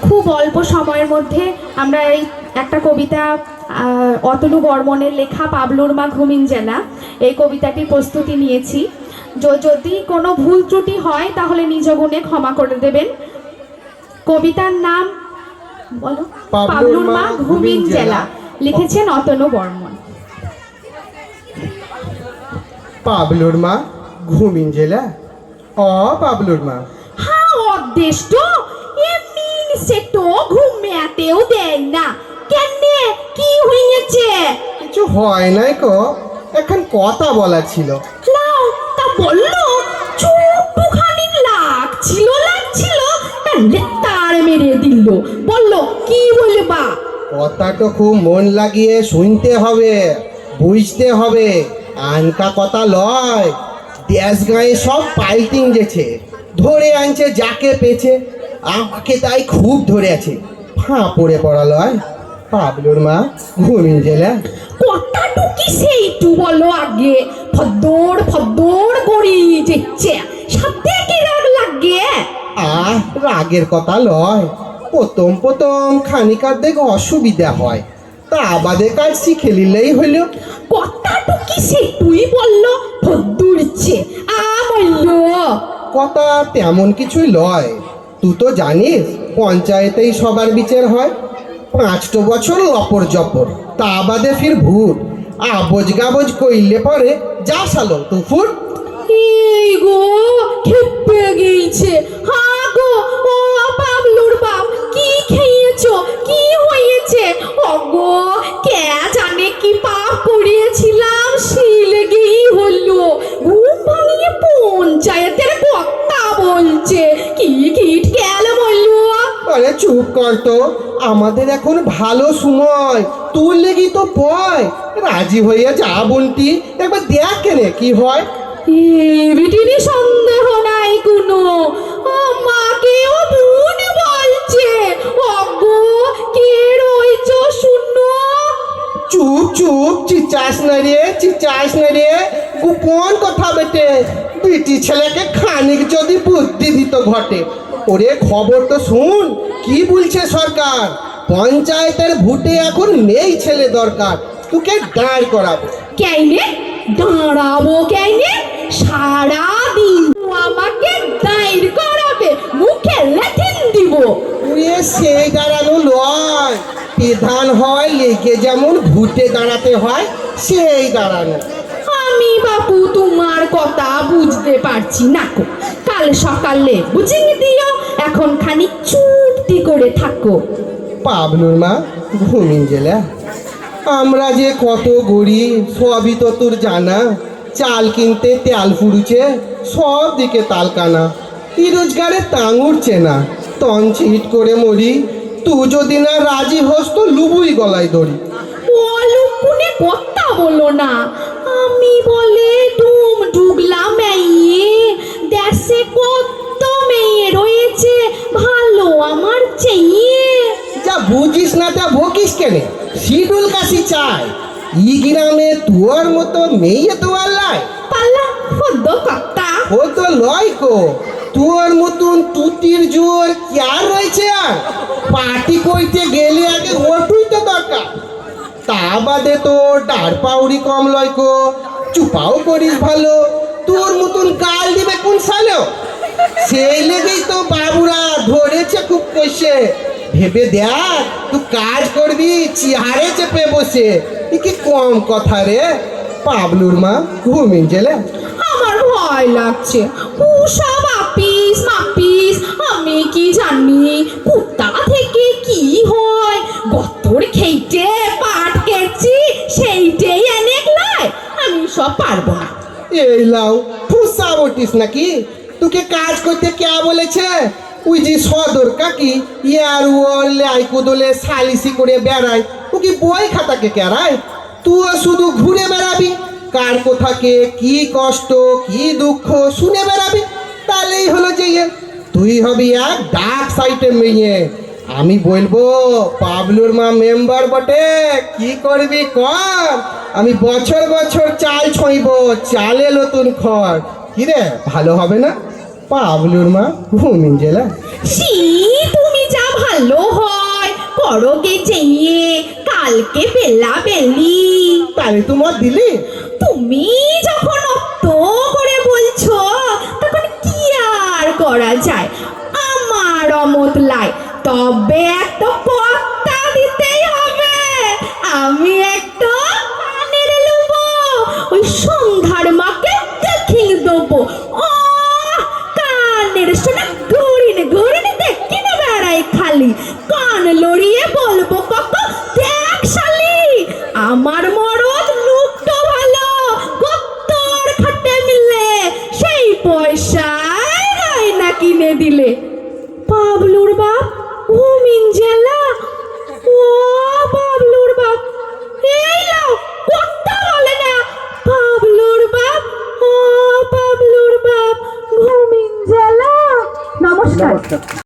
খুব অল্প সময়ের মধ্যে আমরা এই একটা কবিতা অতনু বর্মনের লেখা পাবলুর মা ঘুমিন জেলা এই কবিতাটির প্রস্তুতি নিয়েছি। যদি কোনো ভুল ত্রুটি হয় তাহলে নিজ গুণে ক্ষমা করে দেবেন। কবিতার নাম বলো, পাবলুর মা ঘুমিন জেলা, লিখেছেন অতনু বর্মন। পাবলুর মা ঘুমিন জেলা, পাবলুর মা হ্যাঁ অদেষ্ট এমনি সে তো ঘুমাতেও দেয় না। কেন, কি হয়েছে? কিছু হয় নাই কো, এখন কথা বলা ছিল। লাও তা বললো, চুপখানি লাগছিল তার মেরে দিল। বললো কি বলবা? কথাটা খুব মন লাগিয়ে শুনতে হবে, বুঝতে হবে। আনকা কথা লয়। দেশ গায়ে সব পাল্টিং গেছে, ধরে আনছে যাকে পেছে। আমাকে তাই খুব ধরে আছে, ফাঁপড়ে পড়া লয়। পাবলুর মা ঘুমিন জেলা। কথাটু কি সেইটু বলো আগে। ফদ্দর করি যেচ্ছে, সাথে কি রাগ লাগে? রাগের কথা লয়। প্রথম খানিকার দেখে অসুবিধা হয়, তা আবাদে কাজ শিখে নিলেই হইল। কথাটু কি সেইটুই বললো, ফদ্দুরছে বললো। কথা তেমন কিছুই লয়। তুই তো জানিস পঞ্চায়েতেই সবার বিচার হয়। 5টো বছর লপর জপর, তা বাদে ফির ভূত। আবজ গাবজ কইলে পরে যা সালো তু ফুট। এই গো খেপে গেছে। হ্যাঁ গো, ও পাবলুর বাপ, কি খেয়েছো? কি হয়েছে? ওগো কে জানে কি পাপ করিয়েছিলাম, সেই লেগেই হলো। ঘুম ভাঙিয়ে পঞ্চায়েতের কথা বলছে। কি কিট গেল বললো। আরে চুপ কর তো, আমাদের এখন ভালো সময়। তোর লেগি তো পয় রাজি হইয়া যা বন্টি, একবার দেখ কেনে কি হয়। বিটিনি সন্দেহ নাই কোনো, আমাকেও ভূত বলছে। অগো কে রয়েছ শুনো। চুপ চিচাস না রে, গোপন কথা বেটে। বিটি ছেলেকে খানিক যদি বুদ্ধি দিত ঘটে। ওরে খবর তো শুন, কি বলছে সরকার। পঞ্চায়েতের ভোটে এখন মেয়ে ছেলে দরকার, তোকে দাঁড় করাবো। কেনে দাঁড়াবো? কেনে সারা দিন আমাকে দাঁড় করাবে, মুখে লেঠিন দিব। ওরে সেই দাঁড়ানো লয়, বিধান হয় লেগে যেমন ভোটে দাঁড়াতে হয় সেই দাঁড়ানো। আমি বাপু তোমার কথা বুঝতে পারছি না কো। কাল সকালে বুঝিয়ে দিও, এখন খানিক চুপটি করে থাকো। পাবলুর মা ঘুমিন জেলা। আমরা যে কত গরিব সবই তো তোর জানা। চাল কিনতে তেল ফুরুছে, সব দিকে তালকানা। ই রোজগারে তাং উঠছে না, তন চিট করে মরি। তুই যদি না রাজি হোস তো লুবুই গলায় দড়ি। অলুকুনে কথা বলো না। আমি বলে ঢুকলাম মেয়ে, দেশে কত মেয়ে রয়েছে ভালো আমার চেয়ে। যা বুঝিস না তা ভকিস কেনে, শিডুল কাশি চাই। ই গ্রামে তোর মতো মেয়ে তো আল্লাহ পাল্লা ফদ্দ কথা। ও তো লয় কো, তোর মতন তুতির জোর কার রয়েছে। আর পার্টি করতে গেলে আগে ওটুই তো দরকার। তা বাদে তোর ডার পাউরি কম লয় কো, চুপাও করিস ভালো। তোর মতন গাল দিবে কোন সালেও। সেই লেগেই তো বাবুরা ধরেছে খুব কষে। ভেবে দেখ, তুই কাজ করবি চেহারে চেপে বসে। কি কম কথা রে। পাবলুর মা ঘুমিন জেলে। আমার ভয় লাগছে, সব মাপিস আমি কি জানি কোথা থেকে কি হয়। গতর খেইটে পাট কেছি, সেইটাই অনেক লাই। আমি সব পারবো না। এই লাও ফুসা বটিস নাকি? তোকে কাজ করতে কে বলেছে? ওই যে সদর কাকি ইয়ার ওলে আইকুদলে সালিসি করে বেড়ায়, ও কি বই খাতাকে কেরায়? তুই শুধু ঘুরে বেড়াবি, কার কোথাকে কি কষ্ট কি দুঃখ শুনে বেড়াবি। তাহলেই হলো যে তুই হবি এক ডাক সাইটে মেয়ে। আমি বলবো পাবলুর মা মেম্বার বটে, কি করবি কর। আমি বছর চাল ছইব, চালে নতুন খড়। কিরে ভালো হবে না? পাবলুর মা ঘুমিন জেলা। তুমি যা ভালো সঙ্গে যেয়ে কালকে বেলা বেলি। তাহলে তুই মত দিলি? তুমি যখন অত করে বলছো তখন কি আর করা যায়, আমার অমত লাই। তবে একটা পত্তা দিতেই হবে, আমি একটা কানের লুবো, ওই সন্ধ্যার মাকে দেখিয়ে দেবো। ও কানের শোনা ঘুরিনে ঘুরিনে দেখি না বেড়াই খালি, কান লড়িয়ে বলবো কাকা দেখ শালি, আমার মরদ লুকটো ভালো, কত্তর খাটে মিলে সেই পয়সায় গয়না কিনে দিলে। পাবলুর বাপ ঘুমিন জেলা, ও পাবলুর বাপ এই লাও কথা বলে না, পাবলুর বাপ, ও পাবলুর বাপ ঘুমিন জেলা। নমস্কার।